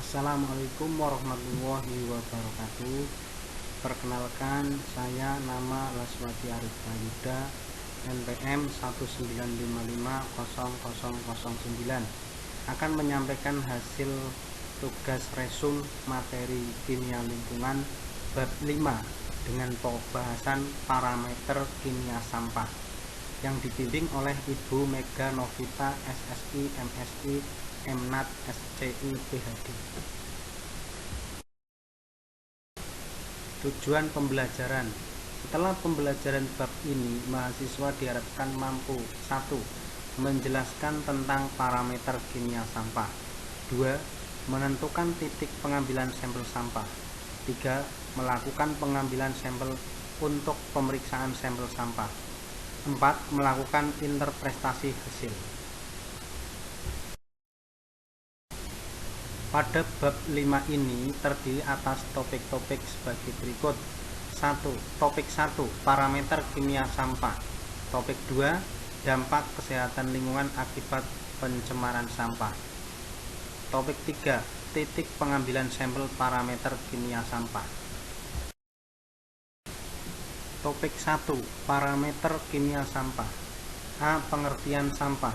Assalamualaikum warahmatullahi wabarakatuh. Perkenalkan, saya nama Laswati Arifah Yuda, NPM 195500009, akan menyampaikan hasil tugas resum materi kimia lingkungan bab 5 dengan pembahasan parameter kimia sampah yang dibimbing oleh Ibu Mega Novita, SSI, MSI, MNAT, SCI, PhD. Tujuan pembelajaran. Setelah pembelajaran bab ini, mahasiswa diharapkan mampu 1. Menjelaskan tentang parameter kimia sampah. 2. Menentukan titik pengambilan sampel sampah. 3. Melakukan pengambilan sampel untuk pemeriksaan sampel sampah. 4. Melakukan interpretasi hasil. Pada bab 5 ini terdiri atas topik-topik sebagai berikut. 1. Topik 1. Parameter kimia sampah. Topik 2. Dampak kesehatan lingkungan akibat pencemaran sampah. Topik 3. Titik pengambilan sampel parameter kimia sampah. Topik 1. Parameter kimia sampah. A. Pengertian sampah.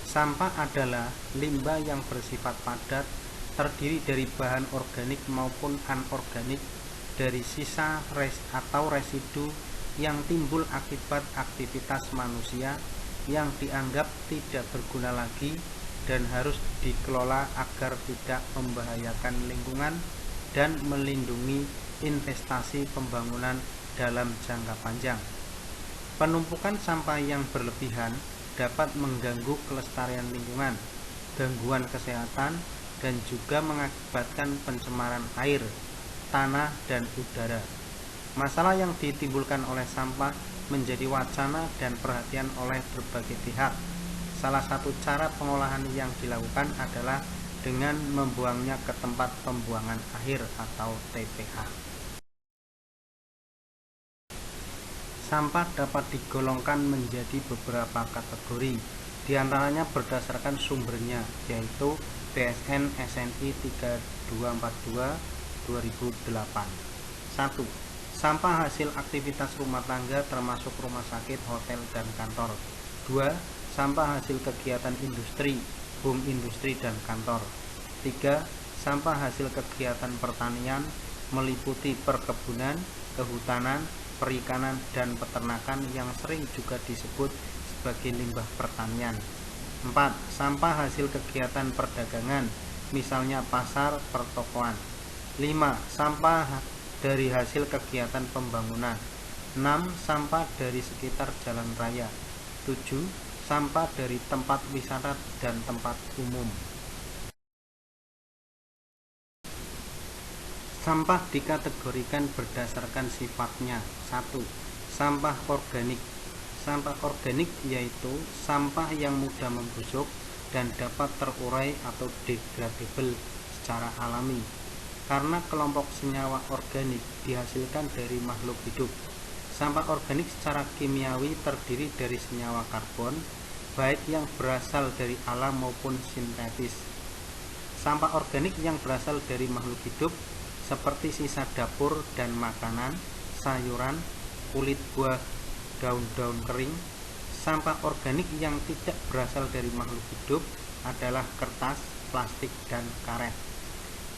Sampah adalah limbah yang bersifat padat, terdiri dari bahan organik maupun anorganik, dari sisa atau residu yang timbul akibat aktivitas manusia yang dianggap tidak berguna lagi dan harus dikelola agar tidak membahayakan lingkungan dan melindungi investasi pembangunan dalam jangka panjang. Penumpukan sampah yang berlebihan dapat mengganggu kelestarian lingkungan, gangguan kesehatan, dan juga mengakibatkan pencemaran air, tanah, dan udara. Masalah yang ditimbulkan oleh sampah menjadi wacana dan perhatian oleh berbagai pihak. Salah satu cara pengolahan yang dilakukan adalah dengan membuangnya ke tempat pembuangan akhir atau TPA. Sampah dapat digolongkan menjadi beberapa kategori, diantaranya berdasarkan sumbernya, yaitu BSN SNI 3242/2008. 1. Sampah hasil aktivitas rumah tangga termasuk rumah sakit, hotel, dan kantor. 2. Sampah hasil kegiatan industri, home industri, dan kantor. 3. Sampah hasil kegiatan pertanian meliputi perkebunan, kehutanan, perikanan, dan peternakan yang sering juga disebut sebagai limbah pertanian. 4. Sampah hasil kegiatan perdagangan, misalnya pasar, pertokoan. 5. Sampah dari hasil kegiatan pembangunan. 6. Sampah dari sekitar jalan raya. 7. Sampah dari tempat wisata dan tempat umum. Sampah dikategorikan berdasarkan sifatnya. 1. Sampah organik. Sampah organik yaitu sampah yang mudah membusuk dan dapat terurai atau degradable secara alami karena kelompok senyawa organik dihasilkan dari makhluk hidup. Sampah organik secara kimiawi terdiri dari senyawa karbon, baik yang berasal dari alam maupun sintetis. Sampah organik yang berasal dari makhluk hidup seperti sisa dapur dan makanan, sayuran, kulit buah, daun-daun kering. Sampah organik yang tidak berasal dari makhluk hidup adalah kertas, plastik, dan karet.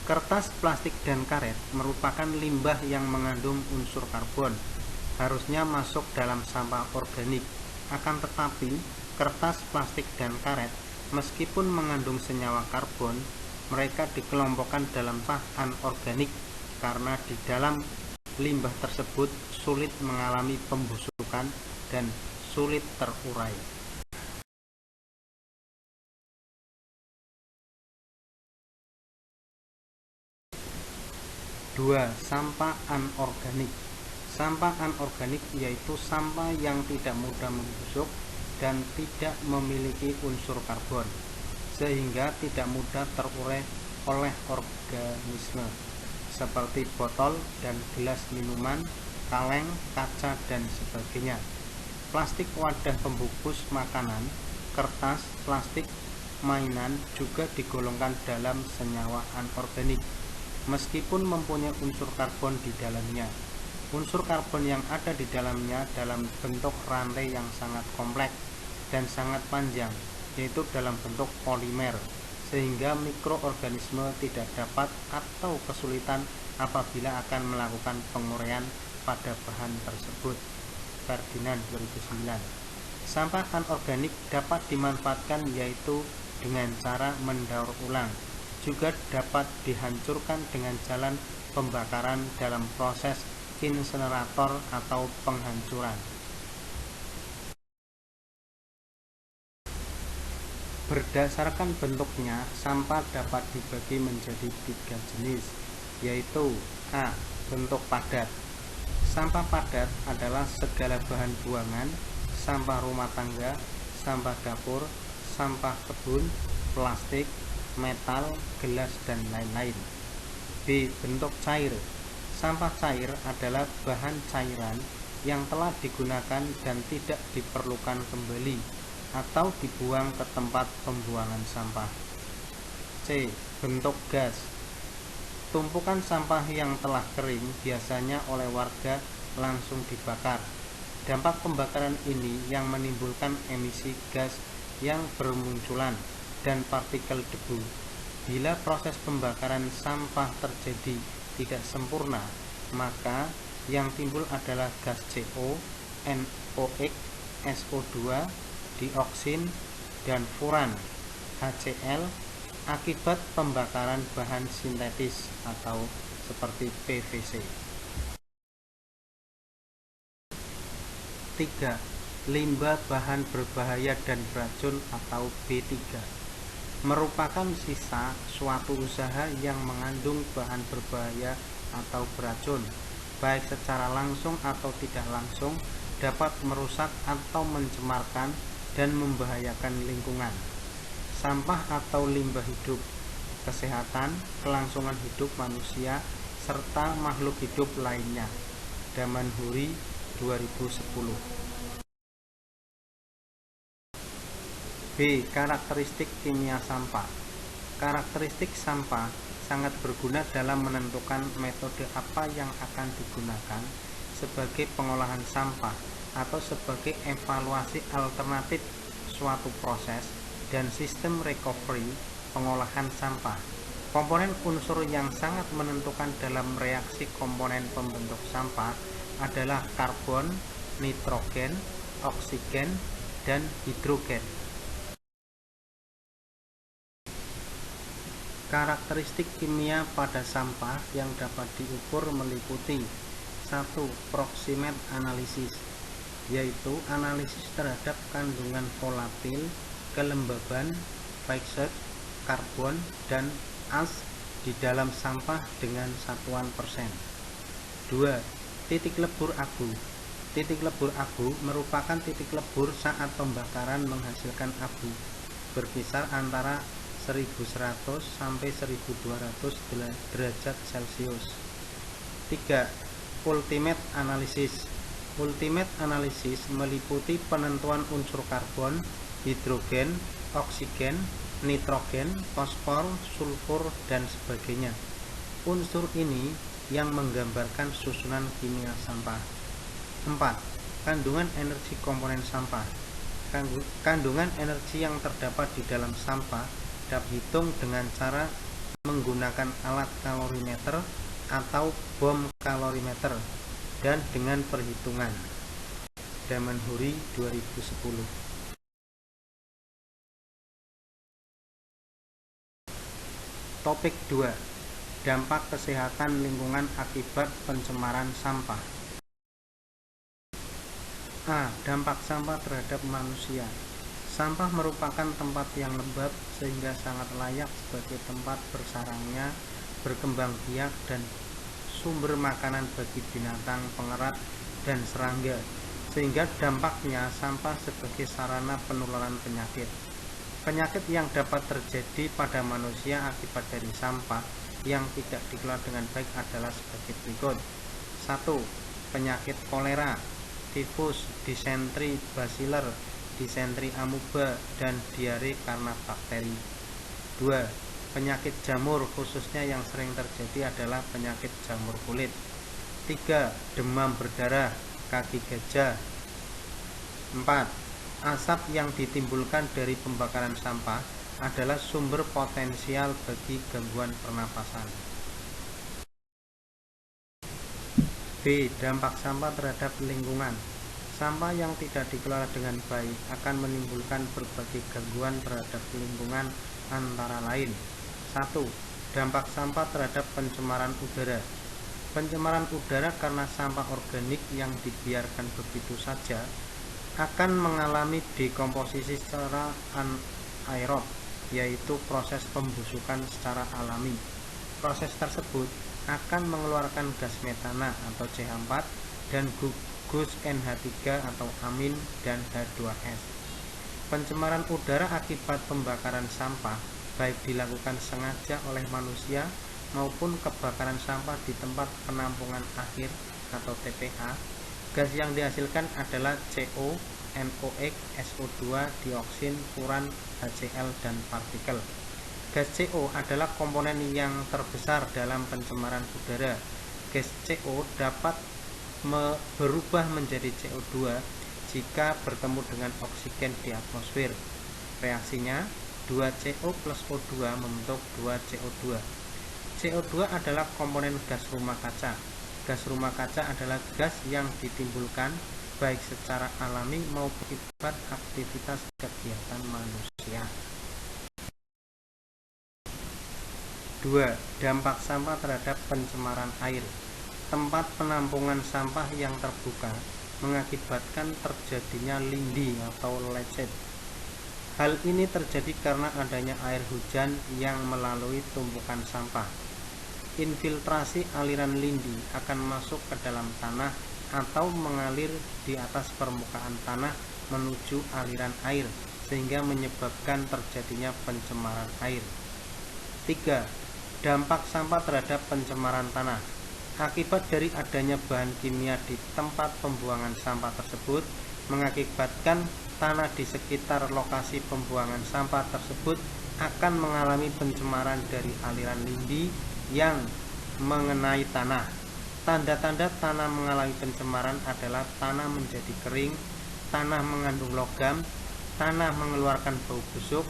Kertas, plastik, dan karet merupakan limbah yang mengandung unsur karbon, harusnya masuk dalam sampah organik. Akan tetapi, kertas, plastik, dan karet meskipun mengandung senyawa karbon, mereka dikelompokkan dalam sampah anorganik karena di dalam limbah tersebut sulit mengalami pembusukan dan sulit terurai. 2. Sampah anorganik. Sampah anorganik yaitu sampah yang tidak mudah membusuk dan tidak memiliki unsur karbon, sehingga tidak mudah terurai oleh organisme, seperti botol dan gelas minuman, kaleng, kaca, dan sebagainya. Plastik wadah pembungkus makanan, kertas, plastik mainan juga digolongkan dalam senyawa anorganik, meskipun mempunyai unsur karbon di dalamnya. Unsur karbon yang ada di dalamnya dalam bentuk rantai yang sangat kompleks dan sangat panjang, yaitu dalam bentuk polimer, sehingga mikroorganisme tidak dapat atau kesulitan apabila akan melakukan penguraian pada bahan tersebut. Ferdinand 2009. Sampah anorganik dapat dimanfaatkan yaitu dengan cara mendaur ulang, juga dapat dihancurkan dengan jalan pembakaran dalam proses insinerator atau penghancuran. Berdasarkan bentuknya, sampah dapat dibagi menjadi 3 jenis, yaitu A. Bentuk padat. Sampah padat adalah segala bahan buangan, sampah rumah tangga, sampah dapur, sampah kebun, plastik, metal, gelas, dan lain-lain. B. Bentuk cair. Sampah cair adalah bahan cairan yang telah digunakan dan tidak diperlukan kembali atau dibuang ke tempat pembuangan sampah. C. Bentuk gas. Tumpukan sampah yang telah kering biasanya oleh warga langsung dibakar. Dampak pembakaran ini yang menimbulkan emisi gas yang bermunculan dan partikel debu. Bila proses pembakaran sampah terjadi tidak sempurna, maka yang timbul adalah gas CO, NOx, SO2, dioksin, dan furan, HCl, akibat pembakaran bahan sintetis atau seperti PVC. 3. Limbah bahan berbahaya dan beracun atau B3 merupakan sisa suatu usaha yang mengandung bahan berbahaya atau beracun, baik secara langsung atau tidak langsung, dapat merusak atau mencemarkan dan membahayakan lingkungan. Sampah atau limbah hidup, kesehatan, kelangsungan hidup manusia, serta makhluk hidup lainnya. Damanhuri 2010. B. Karakteristik kimia sampah. Karakteristik sampah sangat berguna dalam menentukan metode apa yang akan digunakan sebagai pengolahan sampah atau sebagai evaluasi alternatif suatu proses dan sistem recovery pengolahan sampah. Komponen unsur yang sangat menentukan dalam reaksi komponen pembentuk sampah adalah karbon, nitrogen, oksigen, dan hidrogen. Karakteristik kimia pada sampah yang dapat diukur meliputi 1. Proximate analysis, yaitu analisis terhadap kandungan volatil, kelembaban, pH, karbon, dan as di dalam sampah dengan satuan persen. 2. Titik lebur abu. Titik lebur abu merupakan titik lebur saat pembakaran menghasilkan abu, berkisar antara 1100 sampai 1200 derajat Celcius. 3. Ultimate analysis. Ultimate analysis meliputi penentuan unsur karbon, hidrogen, oksigen, nitrogen, fosfor, sulfur, dan sebagainya. Unsur ini yang menggambarkan susunan kimia sampah. 4. Kandungan energi komponen sampah. Kandungan energi yang terdapat di dalam sampah dapat dihitung dengan cara menggunakan alat kalorimeter atau bom kalorimeter dan dengan perhitungan. Damanhuri 2010. Topik 2. Dampak kesehatan lingkungan akibat pencemaran sampah. A. Dampak sampah terhadap manusia. Sampah merupakan tempat yang lembab sehingga sangat layak sebagai tempat bersarangnya, berkembang biak, dan sumber makanan bagi binatang pengerat dan serangga, sehingga dampaknya sampah sebagai sarana penularan penyakit. Penyakit yang dapat terjadi pada manusia akibat dari sampah yang tidak dikelola dengan baik adalah sebagai berikut. 1. Penyakit kolera, tifus, disentri, basiler, disentri amuba dan diare karena bakteri. 2. Penyakit jamur, khususnya yang sering terjadi adalah penyakit jamur kulit. 3. Demam berdarah, kaki gajah. 4. Asap yang ditimbulkan dari pembakaran sampah adalah sumber potensial bagi gangguan pernapasan. B. Dampak sampah terhadap lingkungan. Sampah yang tidak dikelola dengan baik akan menimbulkan berbagai gangguan terhadap lingkungan, antara lain: 1. Dampak sampah terhadap pencemaran udara. Pencemaran udara karena sampah organik yang dibiarkan begitu saja akan mengalami dekomposisi secara anaerob, yaitu proses pembusukan secara alami. Proses tersebut akan mengeluarkan gas metana atau CH4 dan gugus NH3 atau amin dan H2S. Pencemaran udara akibat pembakaran sampah baik dilakukan sengaja oleh manusia maupun kebakaran sampah di tempat penampungan akhir atau TPA. Gas yang dihasilkan adalah CO, NOx, SO2, dioksin, furan, HCl, dan partikel. Gas CO adalah komponen yang terbesar dalam pencemaran udara. Gas CO dapat berubah menjadi CO2 jika bertemu dengan oksigen di atmosfer. Reaksinya, 2CO plus O2 membentuk 2CO2. CO2 adalah komponen gas rumah kaca. Gas rumah kaca adalah gas yang ditimbulkan baik secara alami maupun akibat aktivitas kegiatan manusia. 2. Dampak sampah terhadap pencemaran air. Tempat penampungan sampah yang terbuka mengakibatkan terjadinya lindi atau lecet. Hal ini terjadi karena adanya air hujan yang melalui tumpukan sampah. Infiltrasi aliran lindi akan masuk ke dalam tanah atau mengalir di atas permukaan tanah menuju aliran air, sehingga menyebabkan terjadinya pencemaran air. 3. Dampak sampah terhadap pencemaran tanah. Akibat dari adanya bahan kimia di tempat pembuangan sampah tersebut mengakibatkan tanah di sekitar lokasi pembuangan sampah tersebut akan mengalami pencemaran dari aliran lindi yang mengenai tanah. Tanda-tanda tanah mengalami pencemaran adalah tanah menjadi kering, tanah mengandung logam, tanah mengeluarkan bau busuk,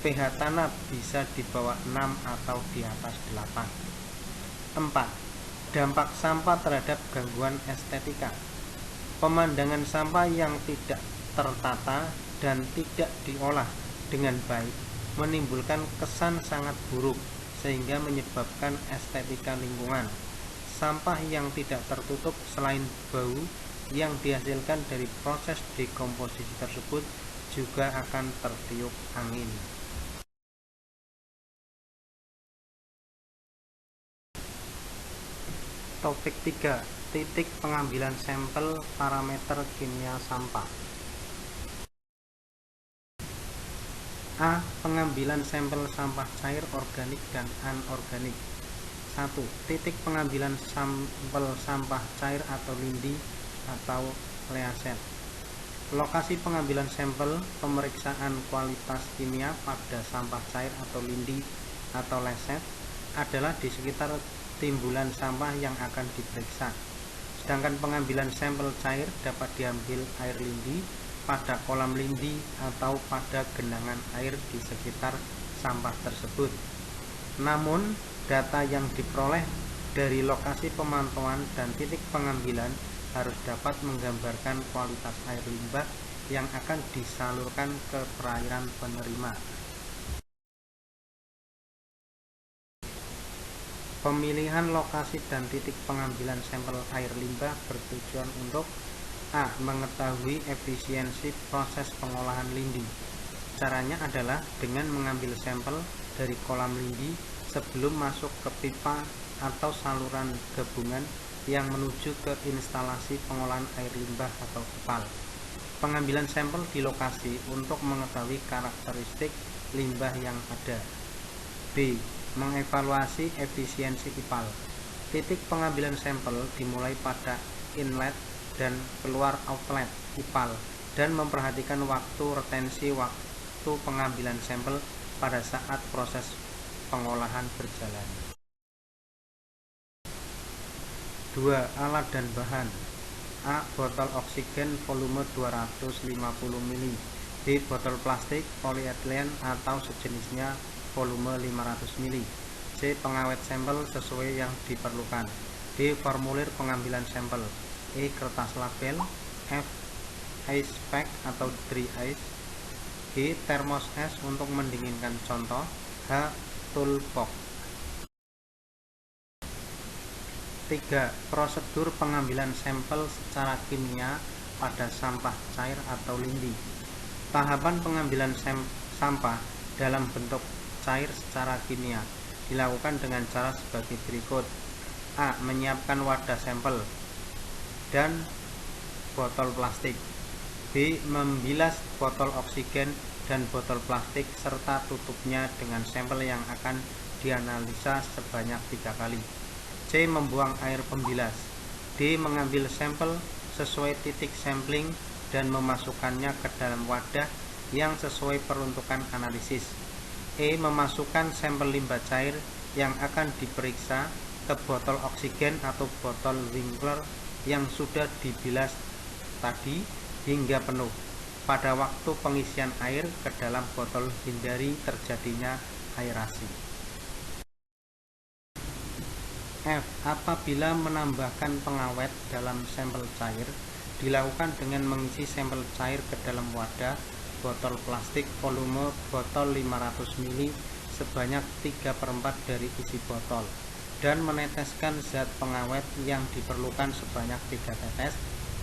pH tanah bisa di bawah 6 atau di atas 8. 4. Dampak sampah terhadap gangguan estetika. Pemandangan sampah yang tidak tertata dan tidak diolah dengan baik menimbulkan kesan sangat buruk, sehingga menyebabkan estetika lingkungan. Sampah yang tidak tertutup selain bau yang dihasilkan dari proses dekomposisi tersebut juga akan tertiup angin. Topik 3. Titik pengambilan sampel parameter kimia sampah. A. Pengambilan sampel sampah cair, organik, dan anorganik. 1. Titik pengambilan sampel sampah cair atau lindi atau leacet. Lokasi pengambilan sampel pemeriksaan kualitas kimia pada sampah cair atau lindi atau leacet adalah di sekitar timbulan sampah yang akan diperiksa. Sedangkan pengambilan sampel cair dapat diambil air lindi pada kolam lindi atau pada genangan air di sekitar sampah tersebut. Namun, data yang diperoleh dari lokasi pemantauan dan titik pengambilan harus dapat menggambarkan kualitas air limbah yang akan disalurkan ke perairan penerima. Pemilihan lokasi dan titik pengambilan sampel air limbah bertujuan untuk: A. Mengetahui efisiensi proses pengolahan lindi. Caranya adalah dengan mengambil sampel dari kolam lindi sebelum masuk ke pipa atau saluran gabungan yang menuju ke instalasi pengolahan air limbah atau IPAL. Pengambilan sampel di lokasi untuk mengetahui karakteristik limbah yang ada. B. Mengevaluasi efisiensi IPAL. Titik pengambilan sampel dimulai pada inlet dan keluar outlet IPAL dan memperhatikan waktu retensi waktu pengambilan sampel pada saat proses pengolahan berjalan. 2. Alat dan bahan. A. Botol oksigen volume 250 ml. B. Botol plastik polietilen atau sejenisnya volume 500 ml. C. Pengawet sampel sesuai yang diperlukan. D. Formulir pengambilan sampel. E. Kertas label. F. Ice pack atau dry ice. G. Termos es untuk mendinginkan contoh. H. Toolbox. 3. Prosedur pengambilan sampel secara kimia pada sampah cair atau lindi. Tahapan pengambilan sampah dalam bentuk cair secara kimia dilakukan dengan cara sebagai berikut. A. Menyiapkan wadah sampel dan botol plastik. B. Membilas botol oksigen dan botol plastik serta tutupnya dengan sampel yang akan dianalisa sebanyak 3 kali. C. Membuang air pembilas. D. Mengambil sampel sesuai titik sampling dan memasukkannya ke dalam wadah yang sesuai peruntukan analisis. E. Memasukkan sampel limbah cair yang akan diperiksa ke botol oksigen atau botol Winkler yang sudah dibilas tadi hingga penuh. Pada waktu pengisian air ke dalam botol hindari terjadinya aerasi. F. Apabila menambahkan pengawet dalam sampel cair, dilakukan dengan mengisi sampel cair ke dalam wadah botol plastik volume botol 500 ml sebanyak 3/4 dari isi botol dan meneteskan zat pengawet yang diperlukan sebanyak 3 tetes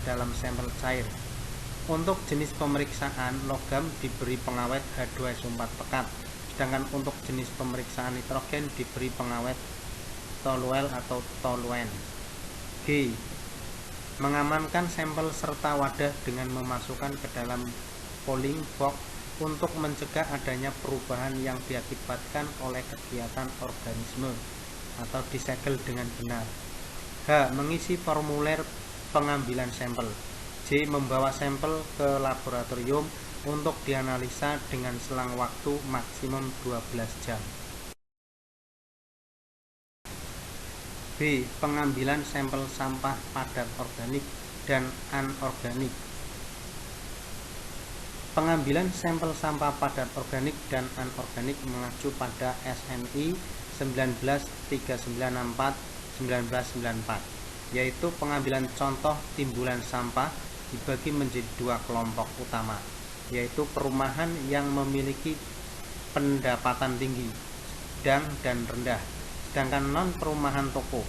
dalam sampel cair. Untuk jenis pemeriksaan logam diberi pengawet H2SO4 pekat, sedangkan untuk jenis pemeriksaan nitrogen diberi pengawet toluol atau toluen. G. Mengamankan sampel serta wadah dengan memasukkan ke dalam cooling box untuk mencegah adanya perubahan yang diakibatkan oleh kegiatan organisme atau disegel dengan benar. H. Mengisi formulir pengambilan sampel. J. Membawa sampel ke laboratorium untuk dianalisa dengan selang waktu maksimum 12 jam. B. Pengambilan sampel sampah padat organik dan anorganik. Pengambilan sampel sampah padat organik dan anorganik mengacu pada SNI 19.394/1994, yaitu pengambilan contoh timbulan sampah dibagi menjadi 2 kelompok utama, yaitu perumahan yang memiliki pendapatan tinggi, sedang dan rendah. Sedangkan non-perumahan toko,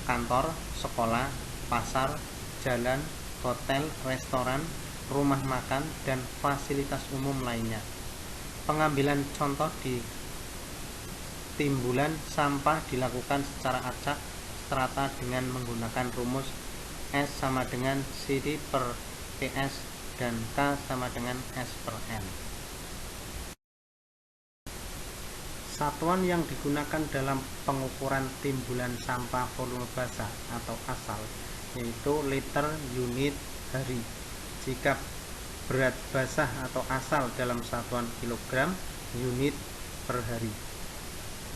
kantor, sekolah, pasar, jalan, hotel, restoran, rumah makan, dan fasilitas umum lainnya. Pengambilan contoh di timbulan sampah dilakukan secara acak strata dengan menggunakan rumus S sama dengan CD per TS dan K sama dengan S per N. Satuan yang digunakan dalam pengukuran timbulan sampah volume basah atau asal yaitu liter unit hari. Jika berat basah atau asal dalam satuan kilogram unit per hari.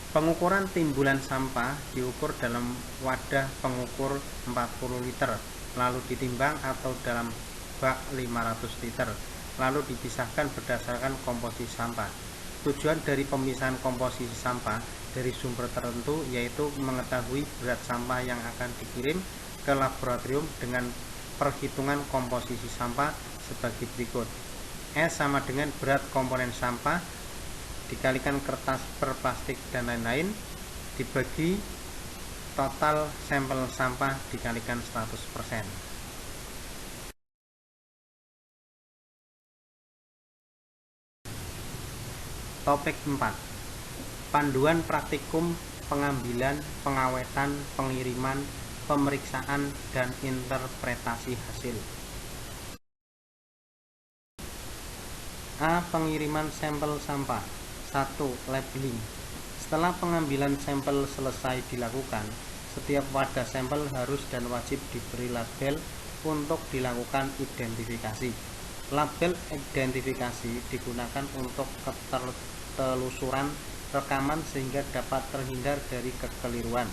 Pengukuran timbulan sampah diukur dalam wadah pengukur 40 liter, lalu ditimbang atau dalam bak 500 liter, lalu dipisahkan berdasarkan komposisi sampah. Tujuan dari pemisahan komposisi sampah dari sumber tertentu yaitu mengetahui berat sampah yang akan dikirim ke laboratorium dengan perhitungan komposisi sampah sebagai berikut. S sama dengan berat komponen sampah dikalikan kertas per plastik dan lain-lain dibagi total sampel sampah dikalikan 100%. Topik 4. Panduan praktikum pengambilan, pengawetan, pengiriman, pemeriksaan, dan interpretasi hasil. A. Pengiriman sampel sampah. 1. Labeling. Setelah pengambilan sampel selesai dilakukan, setiap wadah sampel harus dan wajib diberi label untuk dilakukan identifikasi. Label identifikasi digunakan untuk ketelusuran rekaman sehingga dapat terhindar dari kekeliruan.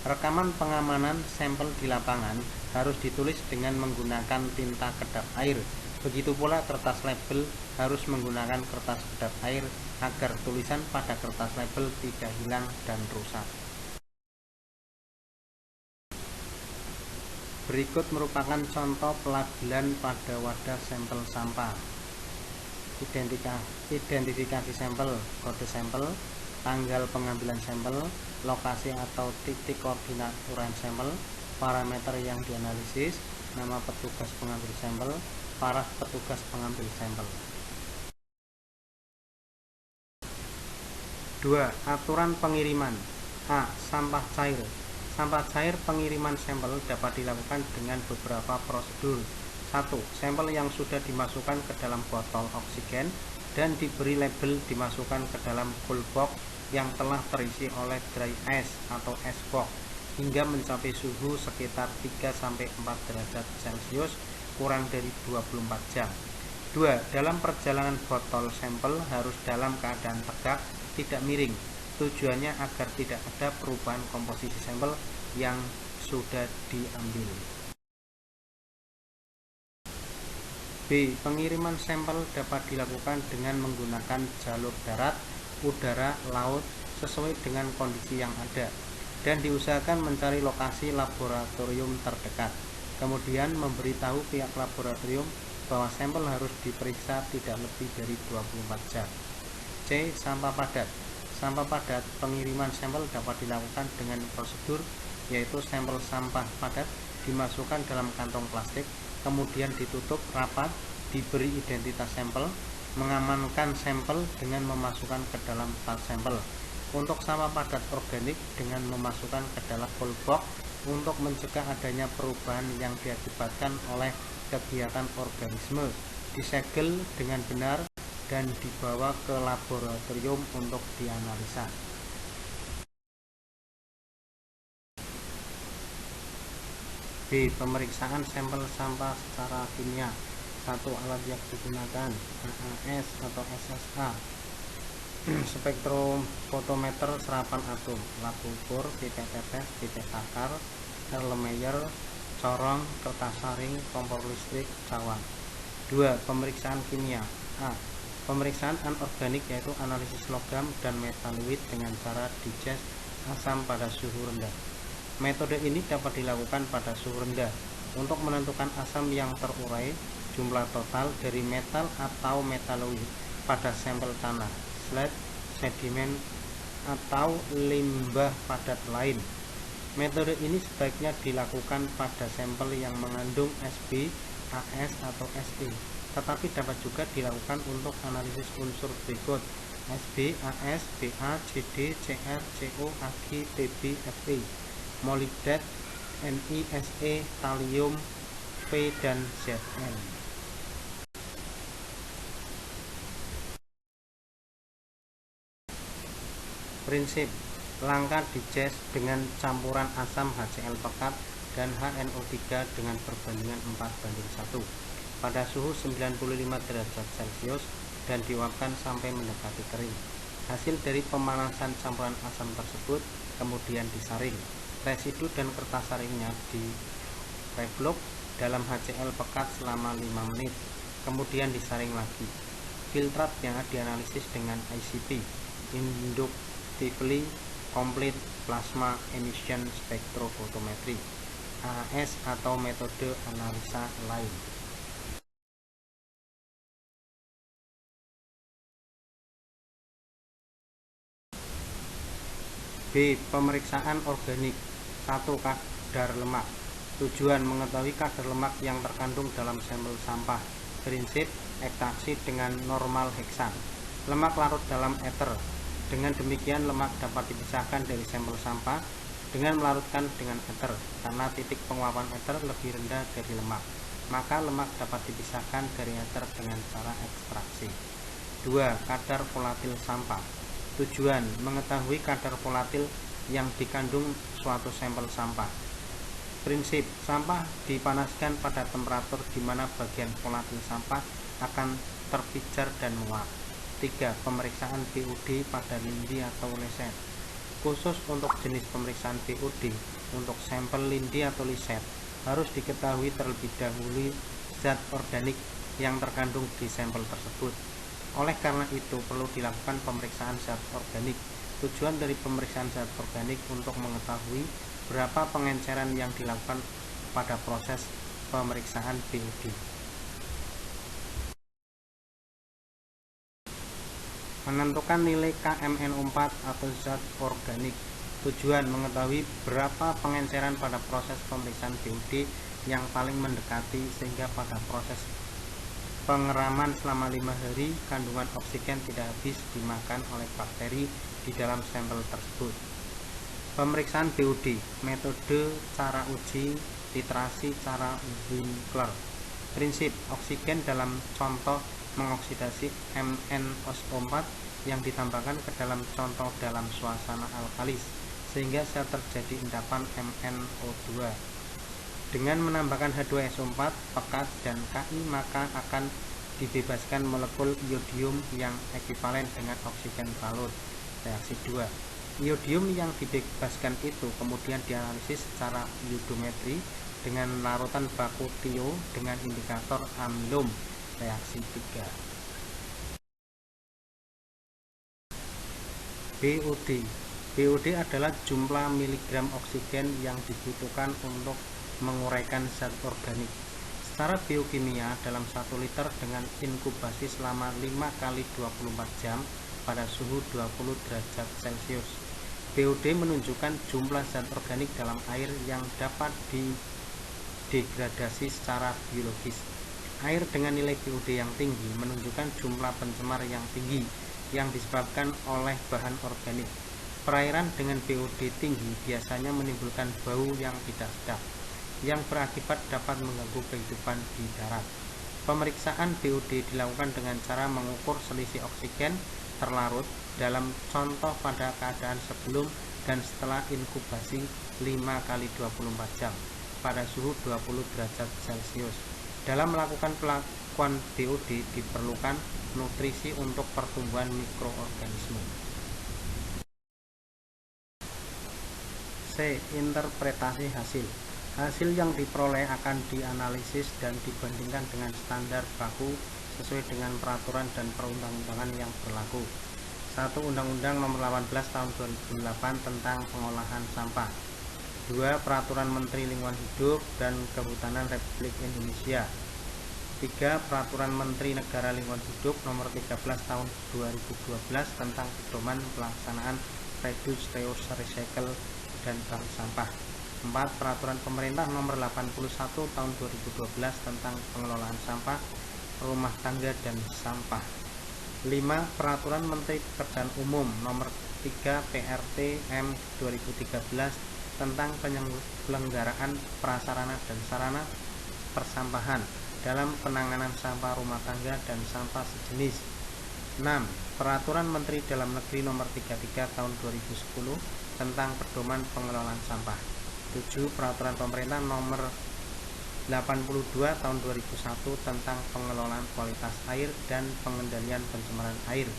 Rekaman pengamanan sampel di lapangan harus ditulis dengan menggunakan tinta kedap air. Begitu pula kertas label harus menggunakan kertas kedap air agar tulisan pada kertas label tidak hilang dan rusak. Berikut merupakan contoh pelabelan pada wadah sampel sampah. Identifikasi sampel, kode sampel, tanggal pengambilan sampel, lokasi atau titik koordinat uraian sampel, parameter yang dianalisis, nama petugas pengambil sampel, para petugas pengambil sampel. 2. Aturan pengiriman. A. Sampah cair. Sampah cair pengiriman sampel dapat dilakukan dengan beberapa prosedur. 1. Sampel yang sudah dimasukkan ke dalam botol oksigen dan diberi label dimasukkan ke dalam cool box yang telah terisi oleh dry ice atau es box hingga mencapai suhu sekitar 3-4 derajat Celcius kurang dari 24 jam. 2. Dalam perjalanan botol sampel harus dalam keadaan tegak, tidak miring. Tujuannya agar tidak ada perubahan komposisi sampel yang sudah diambil. B. Pengiriman sampel dapat dilakukan dengan menggunakan jalur darat, udara, laut sesuai dengan kondisi yang ada dan diusahakan mencari lokasi laboratorium terdekat. Kemudian memberitahu pihak laboratorium bahwa sampel harus diperiksa tidak lebih dari 24 jam. C. Sampah padat. Sampah padat pengiriman sampel dapat dilakukan dengan prosedur yaitu sampel sampah padat dimasukkan dalam kantong plastik, kemudian ditutup rapat, diberi identitas sampel, mengamankan sampel dengan memasukkan ke dalam tas sampel. Untuk sampah padat organik dengan memasukkan ke dalam cool box untuk mencegah adanya perubahan yang diakibatkan oleh kegiatan organisme, disegel dengan benar dan dibawa ke laboratorium untuk dianalisa. B. Pemeriksaan sampel sampah secara kimia. 1. Alat yang digunakan AAS atau SSA, spektrofotometer serapan atom, lab ukur, pipet tetes, pipet takar, Erlenmeyer, corong, kertas saring, kompor listrik, cawan. 2. Pemeriksaan kimia. A. Pemeriksaan anorganik yaitu analisis logam dan metaloid dengan cara diges asam pada suhu rendah. Metode ini dapat dilakukan pada suhu rendah untuk menentukan asam yang terurai, jumlah total dari metal atau metaloid pada sampel tanah, sludge, sedimen, atau limbah padat lain. Metode ini sebaiknya dilakukan pada sampel yang mengandung Sb, As, atau Se, tetapi dapat juga dilakukan untuk analisis unsur berikut: Sb, As, Ba, Cd, Cr, Co, Ag, Tb, Fe, molibdet, Ni, Se, talium, V, dan Zn. Prinsip: langkah diges dengan campuran asam HCl pekat dan HNO3 dengan perbandingan 4:1 pada suhu 95 derajat Celcius dan diuapkan sampai mendekati kering. Hasil dari pemanasan campuran asam tersebut kemudian disaring. Residu dan kertas saringnya di reblok dalam HCl pekat selama 5 menit, kemudian disaring lagi. Filtratnya dianalisis dengan ICP, Inductively Complete Plasma Emission Spectrophotometry, AAS, atau metode analisa lain. B. Pemeriksaan organik. 1. Kadar lemak. Tujuan: mengetahui kadar lemak yang terkandung dalam sampel sampah. Prinsip: ekstraksi dengan normal heksan. Lemak larut dalam ether. Dengan demikian lemak dapat dipisahkan dari sampel sampah dengan melarutkan dengan ether, karena titik penguapan ether lebih rendah dari lemak, maka lemak dapat dipisahkan dari ether dengan cara ekstraksi. 2. Kadar volatil sampah. Tujuan: mengetahui kadar volatil yang dikandung suatu sampel sampah. Prinsip: sampah dipanaskan pada temperatur di mana bagian volatil sampah akan terpijar dan muat. 3. Pemeriksaan BOD pada lindi atau liset. Khusus untuk jenis pemeriksaan BOD untuk sampel lindi atau liset harus diketahui terlebih dahulu zat organik yang terkandung di sampel tersebut. Oleh karena itu perlu dilakukan pemeriksaan zat organik. Tujuan dari pemeriksaan zat organik untuk mengetahui berapa pengenceran yang dilakukan pada proses pemeriksaan BOD. Menentukan nilai KMNO4 atau zat organik. Tujuan mengetahui berapa pengenceran pada proses pemeriksaan BOD yang paling mendekati, sehingga pada proses pengeraman selama 5 hari kandungan oksigen tidak habis dimakan oleh bakteri di dalam sampel tersebut. Pemeriksaan BOD, metode, cara uji, titrasi, cara Winkler. Prinsip oksigen dalam contoh mengoksidasi MnSO4 yang ditambahkan ke dalam contoh dalam suasana alkalis sehingga sel terjadi endapan MnO2. Dengan menambahkan H2SO4 pekat dan Ki, maka akan dibebaskan molekul iodium yang ekivalen dengan oksigen balut. Reaksi 2. Iodium yang dibebaskan itu kemudian dianalisis secara iodometri dengan larutan baku tio dengan indikator amilum. Reaksi 3. BOD. BOD adalah jumlah miligram oksigen yang dibutuhkan untuk menguraikan zat organik. Secara biokimia, dalam 1 liter dengan inkubasi selama 5 kali 24 jam pada suhu 20 derajat Celcius. BOD menunjukkan jumlah zat organik dalam air yang dapat didegradasi secara biologis. Air dengan nilai BOD yang tinggi menunjukkan jumlah pencemar yang tinggi yang disebabkan oleh bahan organik. Perairan dengan BOD tinggi biasanya menimbulkan bau yang tidak sedap, yang berakibat dapat mengganggu kehidupan di darat. Pemeriksaan BOD dilakukan dengan cara mengukur selisih oksigen terlarut dalam contoh pada keadaan sebelum dan setelah inkubasi 5 kali 24 jam pada suhu 20 derajat Celcius. Dalam melakukan pelakuan BOD diperlukan nutrisi untuk pertumbuhan mikroorganisme. C. Interpretasi hasil. Hasil yang diperoleh akan dianalisis dan dibandingkan dengan standar baku sesuai dengan peraturan dan perundang-undangan yang berlaku. 1. Undang-Undang Nomor 18 Tahun 2008 tentang Pengolahan Sampah. 2. Peraturan Menteri Lingkungan Hidup dan Kehutanan Republik Indonesia. 3. Peraturan Menteri Negara Lingkungan Hidup Nomor 13 Tahun 2012 tentang pedoman pelaksanaan reduce, reuse, recycle, dan bank sampah. 4. Peraturan Pemerintah Nomor 81 Tahun 2012 tentang pengelolaan sampah, rumah tangga, dan sampah. 5. Peraturan Menteri Pekerjaan Umum Nomor 3 PRT M 2013 tentang penyelenggaraan prasarana dan sarana persampahan dalam penanganan sampah rumah tangga dan sampah sejenis. 6. Peraturan Menteri Dalam Negeri Nomor 33 Tahun 2010 tentang pedoman pengelolaan sampah. 7. Peraturan Pemerintah Nomor 82 Tahun 2001 tentang pengelolaan kualitas air dan pengendalian pencemaran air.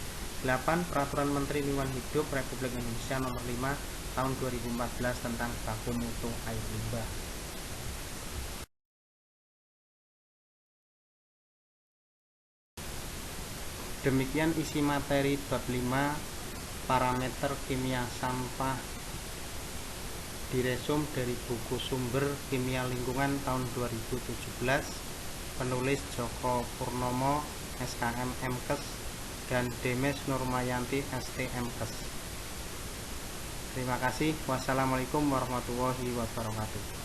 8. Peraturan Menteri Lingkungan Hidup Republik Indonesia Nomor 5 Tahun 2014 tentang baku mutu air limbah. Demikian isi materi bab 5 parameter kimia sampah diresum dari buku Sumber Kimia Lingkungan tahun 2017, penulis Joko Purnomo SKM MKes dan Demes Nurmayanti ST MKes. Terima kasih. Wassalamualaikum warahmatullahi wabarakatuh.